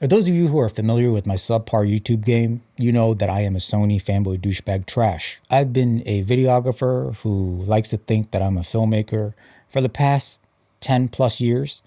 For those of you who are familiar with my subpar YouTube game, you know that I am a Sony fanboy douchebag trash. I've been a videographer who likes to think that I'm a filmmaker for the past 10 plus years,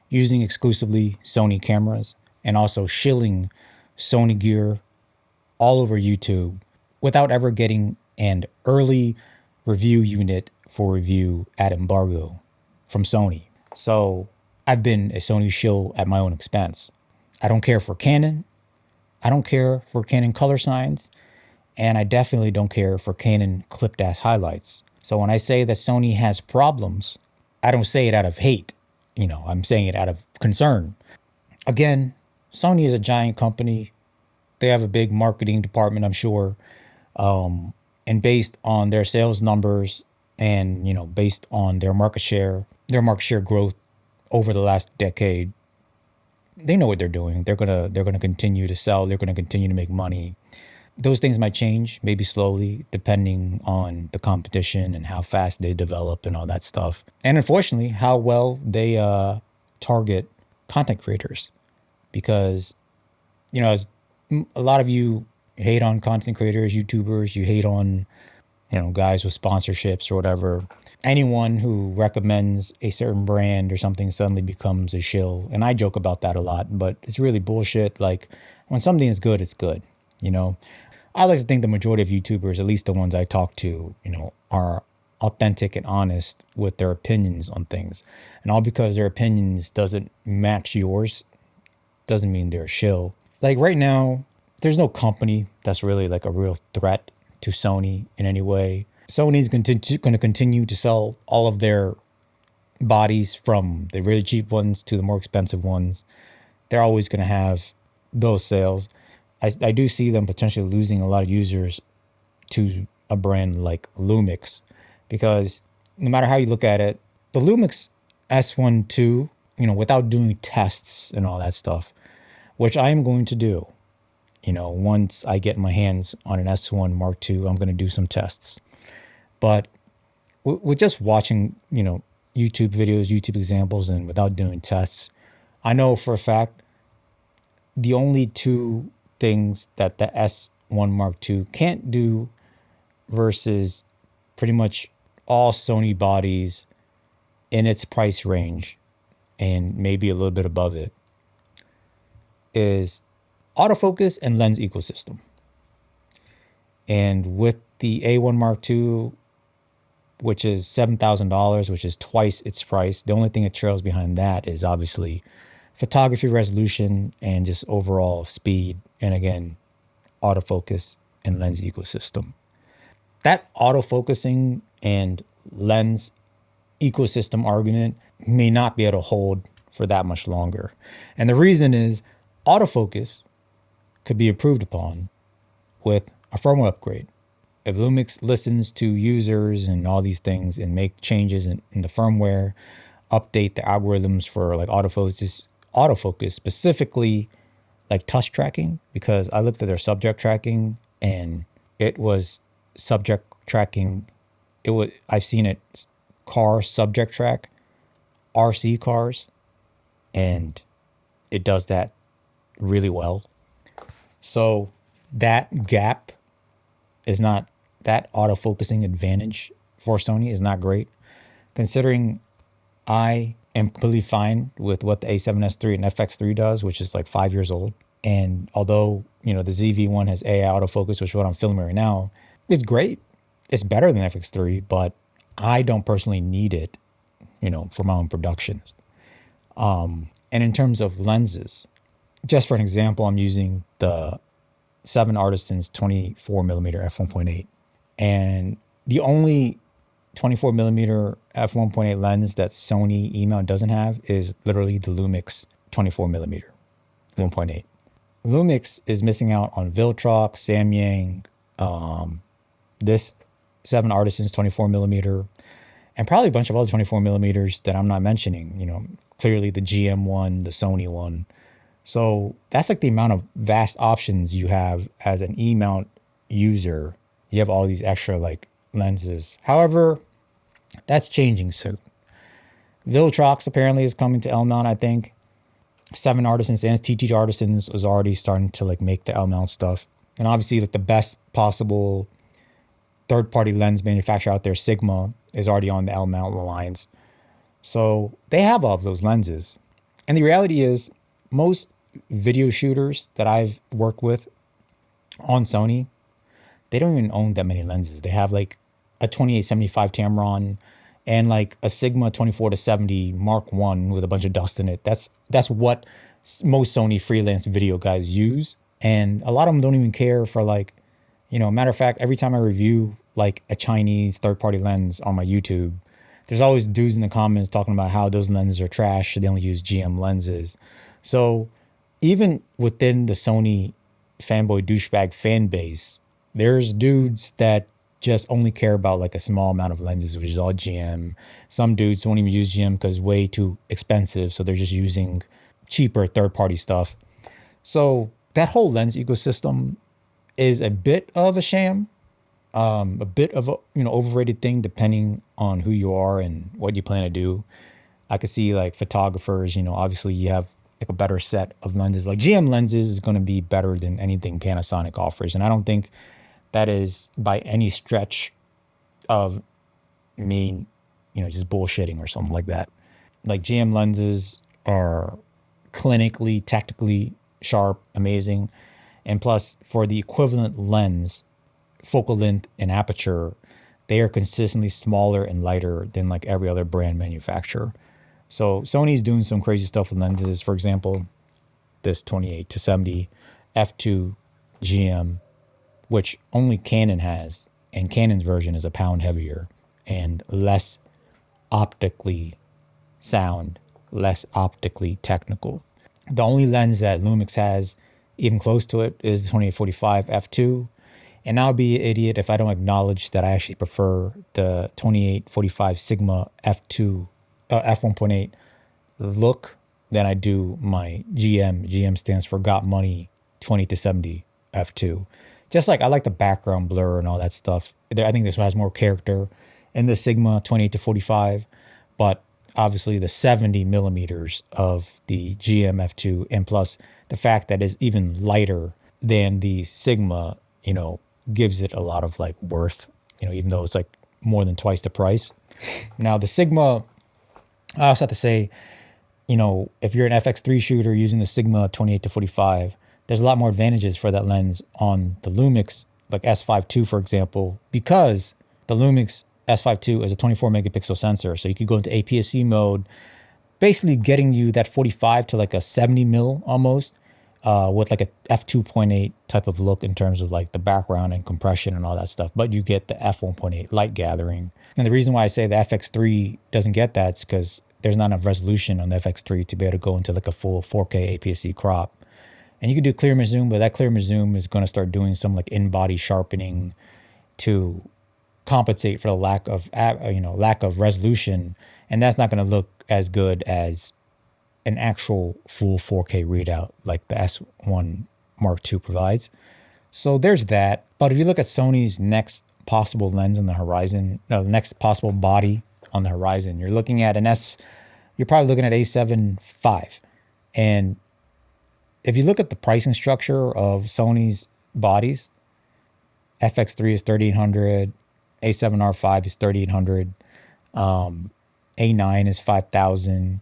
using exclusively Sony cameras and also shilling Sony gear all over YouTube without ever getting an early review unit for review at embargo from Sony. So I've been a Sony shill at my own expense. I don't care for Canon. I don't care for Canon color signs. And I definitely don't care for Canon clipped ass highlights. So when I say that Sony has problems, I don't say it out of hate. I'm saying it out of concern. Again, Sony is a giant company. They have a big marketing department, I'm sure. And based on their sales numbers and, based on their market share growth over the last decade, they know what they're doing. They're gonna continue to sell. They're gonna continue to make money. Those things might change, maybe slowly, depending on the competition and how fast they develop and all that stuff. And unfortunately, how well they target content creators. Because, as a lot of you hate on content creators, YouTubers, you hate on, guys with sponsorships or whatever. Anyone who recommends a certain brand or something suddenly becomes a shill. And I joke about that a lot, but it's really bullshit. Like, when something is good, it's good, I like to think the majority of YouTubers, at least the ones I talk to, are authentic and honest with their opinions on things. And all because their opinions doesn't match yours doesn't mean they're a shill. Like right now, there's no company that's really like a real threat to Sony in any way. Sony's going to continue to sell all of their bodies, from the really cheap ones to the more expensive ones. They're always going to have those sales. I do see them potentially losing a lot of users to a brand like Lumix, because no matter how you look at it, the Lumix S1II, without doing tests and all that stuff, which I am going to do, once I get my hands on an S1 Mark II, I'm going to do some tests. But with just watching, YouTube videos, YouTube examples, and without doing tests, I know for a fact the only two things that the S1 Mark II can't do versus pretty much all Sony bodies in its price range and maybe a little bit above it is autofocus and lens ecosystem. And with the A1 Mark II, which is $7,000, which is twice its price, the only thing that trails behind that is obviously photography resolution and just overall speed. And again, autofocus and lens ecosystem. That autofocusing and lens ecosystem argument may not be able to hold for that much longer. And the reason is autofocus could be improved upon with a firmware upgrade. If Lumix listens to users and all these things and make changes in the firmware, update the algorithms for like autofocus specifically like touch tracking, because I looked at their subject tracking and it was subject tracking. I've seen it car subject track RC cars, and it does that really well. So that gap is not, that autofocusing advantage for Sony is not great, considering I am completely fine with what the A7S3 and FX-3 does, which is like 5 years old. And although, the ZV-1 has AI autofocus, which is what I'm filming right now, it's great. It's better than FX-3, but I don't personally need it, for my own productions. And in terms of lenses, just for an example, I'm using the 7 Artisans 24mm f1.8. And the only 24mm f1.8 lens that Sony E-mount doesn't have is literally the Lumix 24mm 1.8. Lumix is missing out on Viltrox, Samyang, this 7 Artisans 24mm, and probably a bunch of other 24mm that I'm not mentioning. Clearly the GM one, the Sony one. So that's like the amount of vast options you have as an E-mount user. You have all these extra like lenses. However, that's changing soon. Viltrox apparently is coming to L-mount, I think. 7 Artisans and TT Artisans was already starting to like make the L mount stuff. And obviously like the best possible third-party lens manufacturer out there, Sigma, is already on the L mount lines. So they have all of those lenses. And the reality is most video shooters that I've worked with on Sony, they don't even own that many lenses. They have like a 2875 Tamron and like a Sigma 24-70 Mark 1 with a bunch of dust in it. That's what most Sony freelance video guys use. And a lot of them don't even care for like, you know, matter of fact, every time I review like a Chinese third-party lens on my YouTube, there's always dudes in the comments talking about how those lenses are trash. They only use GM lenses. So even within the Sony fanboy douchebag fan base, there's dudes that just only care about like a small amount of lenses, which is all GM. Some dudes don't even use GM because it's way too expensive. So they're just using cheaper third-party stuff. So that whole lens ecosystem is a bit of a sham. A bit of a, you know, overrated thing depending on who you are and what you plan to do. I could see like photographers, you know, obviously you have like a better set of lenses. Like GM lenses is going to be better than anything Panasonic offers. And I don't think that is by any stretch of me, you know, just bullshitting or something like that. Like GM lenses are clinically, technically sharp, amazing. And plus for the equivalent lens, focal length and aperture, they are consistently smaller and lighter than like every other brand manufacturer. So Sony's doing some crazy stuff with lenses. For example, this 28-70 f2 GM, which only Canon has, and Canon's version is a pound heavier and less optically sound, less optically technical. The only lens that Lumix has even close to it is the 28-45 f2. And I'll be an idiot if I don't acknowledge that I actually prefer the 28-45 Sigma f2, f1.8 look than I do my GM. GM stands for Got Money 20-70 f2. Just like I like the background blur and all that stuff. I think this one has more character in the Sigma 28-45, but obviously the 70 millimeters of the GM f2 and plus the fact that it's even lighter than the Sigma, you know, gives it a lot of like worth, you know, even though it's like more than twice the price. Now the Sigma, I also have to say, you know, if you're an FX3 shooter using the Sigma 28-45, there's a lot more advantages for that lens on the Lumix, like S1II, for example, because the Lumix S1II is a 24 megapixel sensor. So you could go into APS-C mode, basically getting you that 45 to like a 70 mil almost, with like a f2.8 type of look in terms of like the background and compression and all that stuff. But you get the f1.8 light gathering. And the reason why I say the FX3 doesn't get that is because there's not enough resolution on the FX3 to be able to go into like a full 4K APS-C crop. And you can do clear zoom, but that clear zoom is going to start doing some like in-body sharpening to compensate for the lack of resolution. And that's not going to look as good as an actual full 4K readout like the S1 Mark II provides. So there's that. But if you look at Sony's next possible lens on the horizon, no, next possible body on the horizon, you're probably looking at A7 V. And if you look at the pricing structure of Sony's bodies, FX3 is $3,800, A7R5 is $3,800, A9 is $5,000,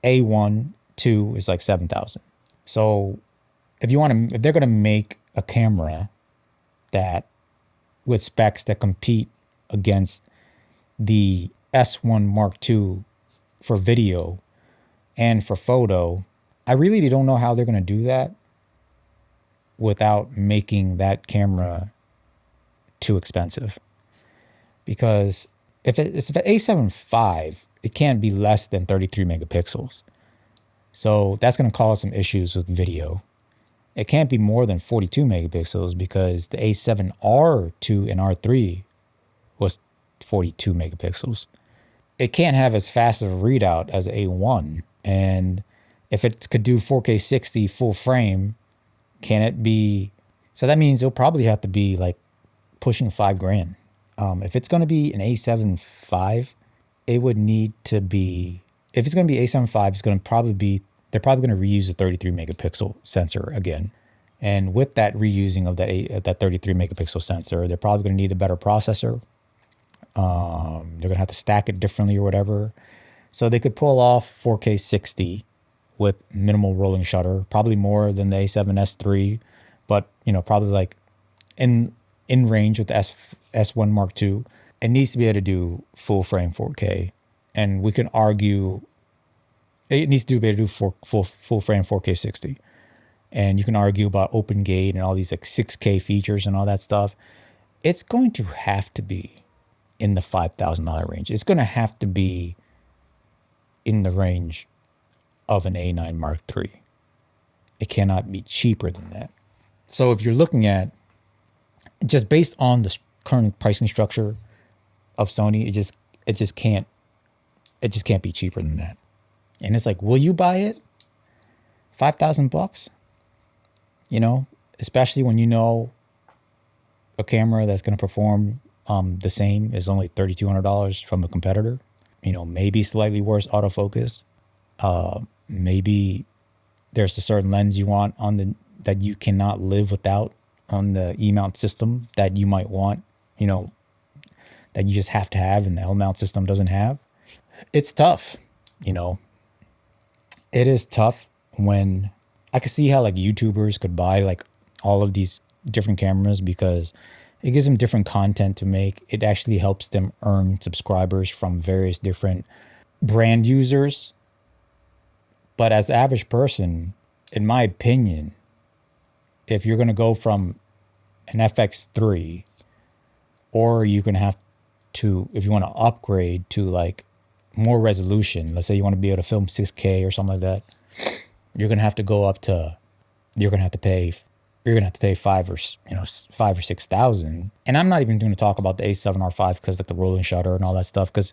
A1II is like $7,000. So if they're going to make a camera that with specs that compete against the S1 Mark II for video and for photo, I really don't know how they're going to do that without making that camera too expensive. Because if it's an A7 V, it can't be less than 33 megapixels. So that's going to cause some issues with video. It can't be more than 42 megapixels because the A7R2 and R3 was 42 megapixels. It can't have as fast of a readout as A1. And if it could do 4K 60 full frame, can it be? So that means it'll probably have to be like pushing $5,000. If it's going to be an A7 V, it would need to be, if it's going to be A7 V, it's going to probably be they're probably going to reuse the 33 megapixel sensor again. And with that reusing of that 33 megapixel sensor, they're probably going to need a better processor. They're going to have to stack it differently or whatever. So they could pull off 4K 60 with minimal rolling shutter, probably more than the A7S3, but probably like in range with the S1 Mark II. It needs to be able to do full frame 4K, and we can argue it needs to be able to do full frame 4K 60. And you can argue about open gate and all these like 6K features and all that stuff. It's going to have to be in the $5,000 range. It's going to have to be in the range of an A9 Mark III. It cannot be cheaper than that. So if you're looking at just based on the current pricing structure of Sony, it just can't be cheaper than that. And it's like, will you buy it? $5,000? Especially when a camera that's going to perform the same is only $3,200 from a competitor. Maybe slightly worse autofocus. Maybe there's a certain lens you want that you cannot live without on the E-mount system that you might want, that you just have to have and the L-mount system doesn't have. It's tough, It is tough when I could see how like YouTubers could buy like all of these different cameras because it gives them different content to make. It actually helps them earn subscribers from various different brand users. But as the average person, in my opinion, if you're going to go from an FX3, or you're going to have to, if you want to upgrade to like more resolution, let's say you want to be able to film 6K or something like that, you're going to have to go up to, you're going to have to pay five or 6,000. And I'm not even going to talk about the A7R5 because like the rolling shutter and all that stuff. Because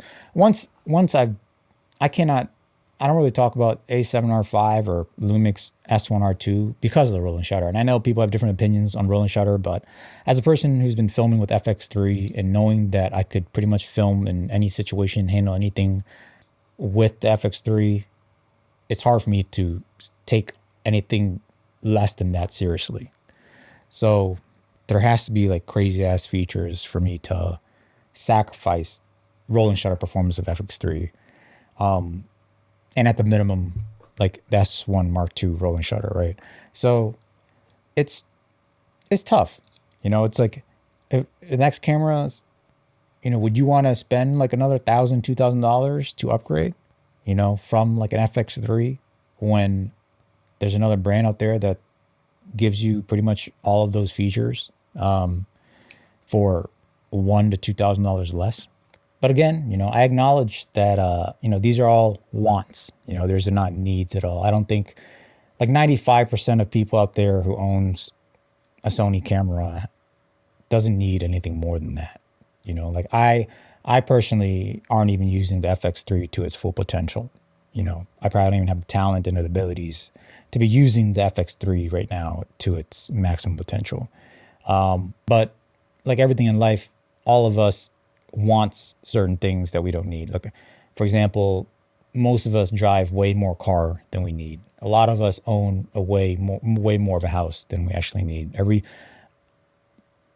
I don't really talk about A7R5 or Lumix S1II because of the rolling shutter. And I know people have different opinions on rolling shutter, but as a person who's been filming with FX3 and knowing that I could pretty much film in any situation, handle anything with the FX3, it's hard for me to take anything less than that seriously. So there has to be like crazy ass features for me to sacrifice rolling shutter performance of FX3. And at the minimum, like the S1 Mark II rolling shutter, right? So it's tough. It's like if the next camera, would you want to spend like another $1,000, $2,000 to upgrade, from like an FX3 when there's another brand out there that gives you pretty much all of those features for $1,000 to $2,000 less? But again, I acknowledge that, these are all wants. These are not needs at all. I don't think like 95% of people out there who owns a Sony camera doesn't need anything more than that. Like I personally aren't even using the FX3 to its full potential. I probably don't even have the talent and the abilities to be using the FX3 right now to its maximum potential. But like everything in life, all of us wants certain things that we don't need. Like, for example, most of us drive way more car than we need. A lot of us own way more of a house than we actually need.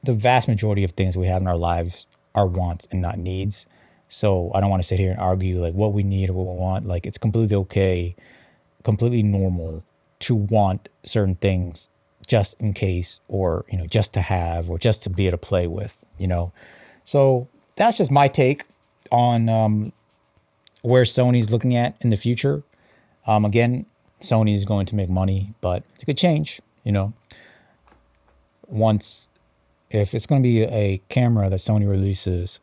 The vast majority of things we have in our lives are wants and not needs. So I don't want to sit here and argue like what we need or what we want. Like it's completely okay, completely normal to want certain things just in case, or, just to have, or just to be able to play with, So that's just my take on where Sony's looking at in the future. Again, Sony is going to make money, but it could change, if it's going to be a camera that Sony releases,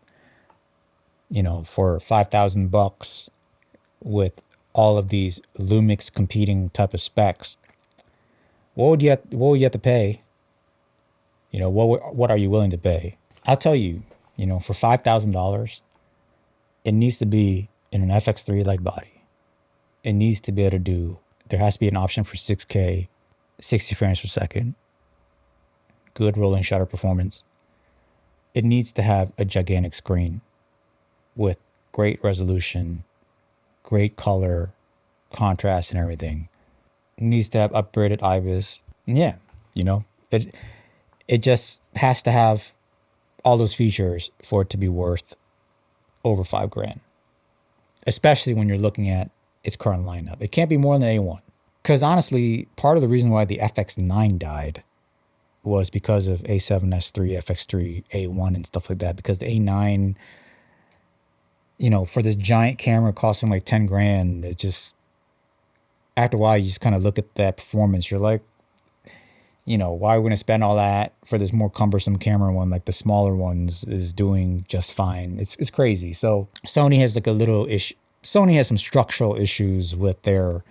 for $5,000 with all of these Lumix competing type of specs, what would you have to pay? What are you willing to pay? I'll tell you, for $5,000, it needs to be in an FX3 like body. It needs to be able to there has to be an option for 6K, 60 frames per second, good rolling shutter performance. It needs to have a gigantic screen with great resolution, great color, contrast and everything. needs to have upgraded IBIS. Yeah, you know, it just has to have all those features for it to be worth over $5,000, especially when you're looking at its current lineup. It can't be more than A1. Because honestly, part of the reason why the FX9 died was because of A7S3, FX3, A1, and stuff like that. Because the A9, you know, for this giant camera costing like $10,000, it just, after a while, you just kind of look at that performance. You're like, you know, why are we going to spend all that for this more cumbersome camera one? Like the smaller ones is doing just fine. It's crazy. So Sony has like a little issue. Sony has some structural issues with their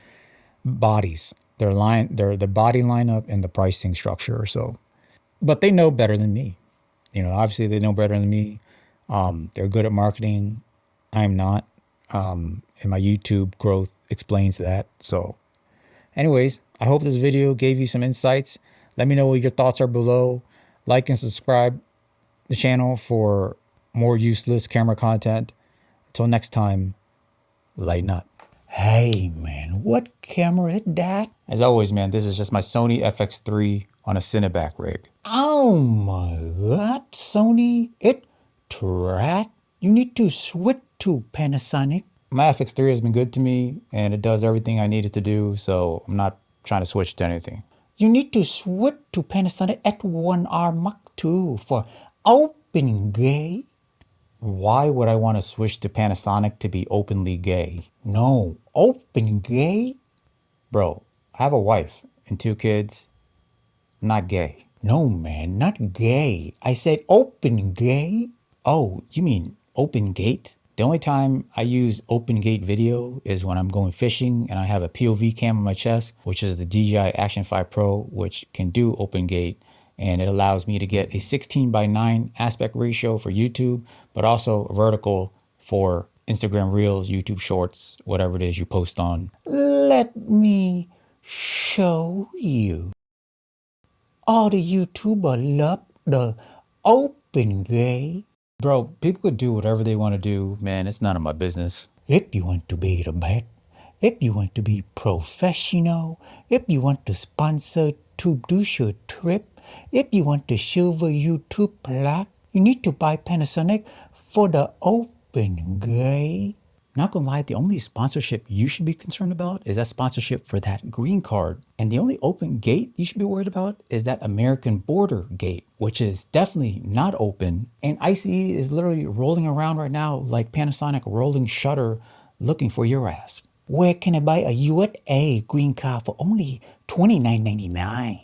bodies, their body lineup and the pricing structure. So, but they know better than me. You know, obviously they know better than me. They're good at marketing. I'm not. And my YouTube growth explains that. So anyways, I hope this video gave you some insights. Let me know what your thoughts are below. Like and subscribe the channel for more useless camera content. Until next time, lighten up. Hey man, what camera is that? As always, man, this is just my Sony FX-3 on a Cineback rig. Oh my god, Sony, it trash. You need to switch to Panasonic. My FX-3 has been good to me and it does everything I need it to do, so I'm not trying to switch to anything. You need to switch to Panasonic S1R Mark II for open gay. Why would I want to switch to Panasonic to be openly gay? No, open gay? Bro, I have a wife and 2 kids. I'm not gay. No, man, not gay. I said open gay. Oh, you mean open gate? The only time I use open gate video is when I'm going fishing and I have a POV cam on my chest, which is the DJI Action 5 Pro, which can do open gate. And it allows me to get a 16:9 aspect ratio for YouTube, but also vertical for Instagram Reels, YouTube Shorts, whatever it is you post on. Let me show you. All the YouTubers love the open gate. Bro, people could do whatever they want to do. Man, it's none of my business. If you want to be the best, if you want to be professional, if you want to sponsor to do your trip, if you want the silver YouTube plaque, you need to buy Panasonic for the open gate. Not gonna lie, the only sponsorship you should be concerned about is that sponsorship for that green card. And the only open gate you should be worried about is that American border gate, which is definitely not open. And ICE is literally rolling around right now like Panasonic rolling shutter looking for your ass. Where can I buy a USA green card for only $29.99?